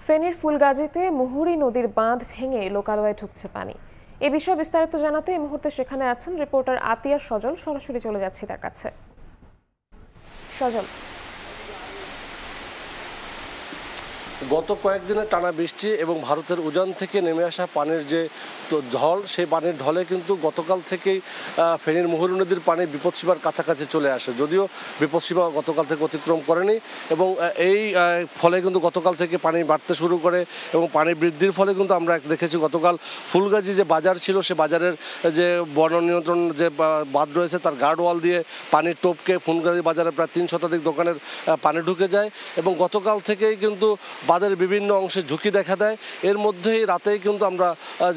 ফেনীর ফুলগাজীতে মুহুরী নদীর বাঁধ ভেঙে লোকালয়ে ঢুকছে পানি। এ বিষয়ে বিস্তারিত জানাতে এই মুহূর্তে সেখানে আছেন রিপোর্টার আতিয়া সজল। সরাসরি চলে যাচ্ছি তার কাছে। সজল, গত কয়েকদিনে টানা বৃষ্টি এবং ভারতের উজান থেকে নেমে আসা পানির যে ঢল, সেই পানির ঢলে কিন্তু গতকাল থেকেই ফেনীর মুহুরী নদীর পানি বিপদসীমার কাছাকাছি চলে আসে। যদিও বিপদসীমা গতকাল থেকে অতিক্রম করেনি এবং এই ফলে কিন্তু গতকাল থেকে পানি বাড়তে শুরু করে এবং পানি বৃদ্ধির ফলে কিন্তু আমরা দেখেছি গতকাল ফুলগাজী যে বাজার ছিল, সে বাজারের যে বন্যা নিয়ন্ত্রণ যে বাঁধ রয়েছে তার গার্ডওয়াল দিয়ে পানির টোপকে ফুলগাজী বাজারে প্রায় 3 শতাধিক দোকানের পানি ঢুকে যায় এবং গতকাল থেকেই কিন্তু বাঁধের বিভিন্ন অংশে ঝুঁকি দেখা দেয়। এর মধ্যেই রাতেই কিন্তু আমরা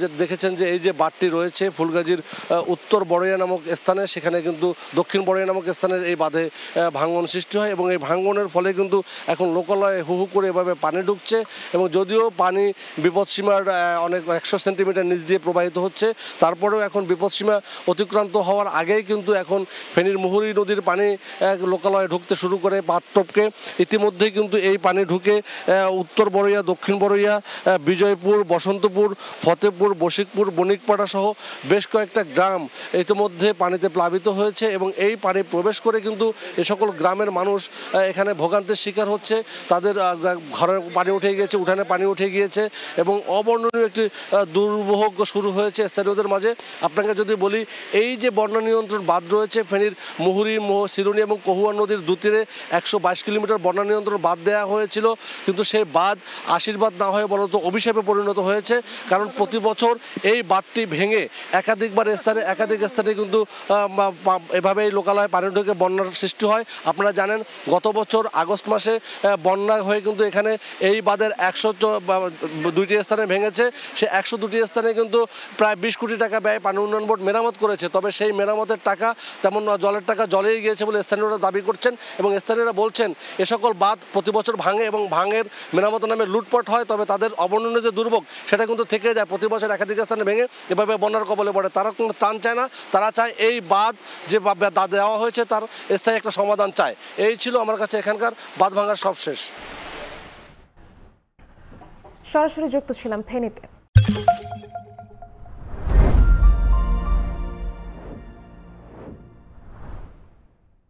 যে দেখেছেন যে এই যে বাঁধটি রয়েছে ফুলগাজীর উত্তর বড়ইয়া নামক স্থানে, সেখানে কিন্তু দক্ষিণ বড়ইয়া নামক স্থানের এই বাঁধে ভাঙন সৃষ্টি হয় এবং এই ভাঙনের ফলে কিন্তু এখন লোকালয়ে হু হু করে এভাবে পানি ঢুকছে এবং যদিও পানি বিপদসীমার অনেক 100 সেন্টিমিটার নিচ দিয়ে প্রবাহিত হচ্ছে, তারপরেও এখন বিপদসীমা অতিক্রান্ত হওয়ার আগেই কিন্তু এখন ফেনীর মুহুরী নদীর পানি লোকালয়ে ঢুকতে শুরু করে বাঁধ টপকে। ইতিমধ্যেই কিন্তু এই পানি ঢুকে উত্তর বড়ইয়া, দক্ষিণ বড়ইয়া, বিজয়পুর, বসন্তপুর, ফতেপুর, বশিকপুর, বণিকপাড়া সহ বেশ কয়েকটা গ্রাম ইতিমধ্যে পানিতে প্লাবিত হয়েছে এবং এই পানি প্রবেশ করে কিন্তু এ সকল গ্রামের মানুষ এখানে ভোগান্তির শিকার হচ্ছে। তাদের ঘরে পানি উঠে গিয়েছে, উঠানে পানি উঠে গিয়েছে এবং অবর্ণনীয় একটি দুর্ভোগ শুরু হয়েছে স্থানীয়দের মাঝে। আপনাকে যদি বলি, এই যে বন্যা নিয়ন্ত্রণ বাঁধ রয়েছে ফেনীর মুহুরী, সিরুনি এবং কহুয়া নদীর দুতীরে 122 কিলোমিটার বন্যা নিয়ন্ত্রণ বাঁধ দেওয়া হয়েছিল, কিন্তু সেই বাঁধ আশীর্বাদ না হয়ে বরঞ্চ অভিশাপে পরিণত হয়েছে। কারণ প্রতি বছর এই বাঁধটি ভেঙে একাধিক স্থানে কিন্তু এভাবে এই লোকালয়ে পানি ঢুকে বন্যার সৃষ্টি হয়। আপনারা জানেন গত বছর আগস্ট মাসে বন্যা হয়ে কিন্তু এখানে এই বাঁধের 102টি স্থানে ভেঙেছে। সে 102টি স্থানে কিন্তু প্রায় 20 কোটি টাকা ব্যয় পানি উন্নয়ন বোর্ড মেরামত করেছে। তবে সেই মেরামতের টাকা তেমন জলের টাকা জলেই গিয়েছে বলে স্থানীয়রা দাবি করছেন এবং স্থানীয়রা বলছেন এ সকল বাঁধ প্রতি বছর ভাঙে এবং ভাঙের মেরামত নামে লুটপাট হয়, তবে তাদের অবর্ণনীয় যে দুর্ভোগ সেটা কিন্তু থেকে যায়। প্রতি বছর একাধিক স্থানে ভেঙে এভাবে বন্যার কবলে পড়ে। তারা কোনো ত্রাণ চায় না, তারা চায় এই বাঁধ যে দেওয়া হয়েছে তার স্থায়ী একটা সমাধান চায়। এই ছিল আমার কাছে এখানকার বাঁধ ভাঙার সব শেষ। সরাসরি যুক্ত ছিলাম ফেনীতে।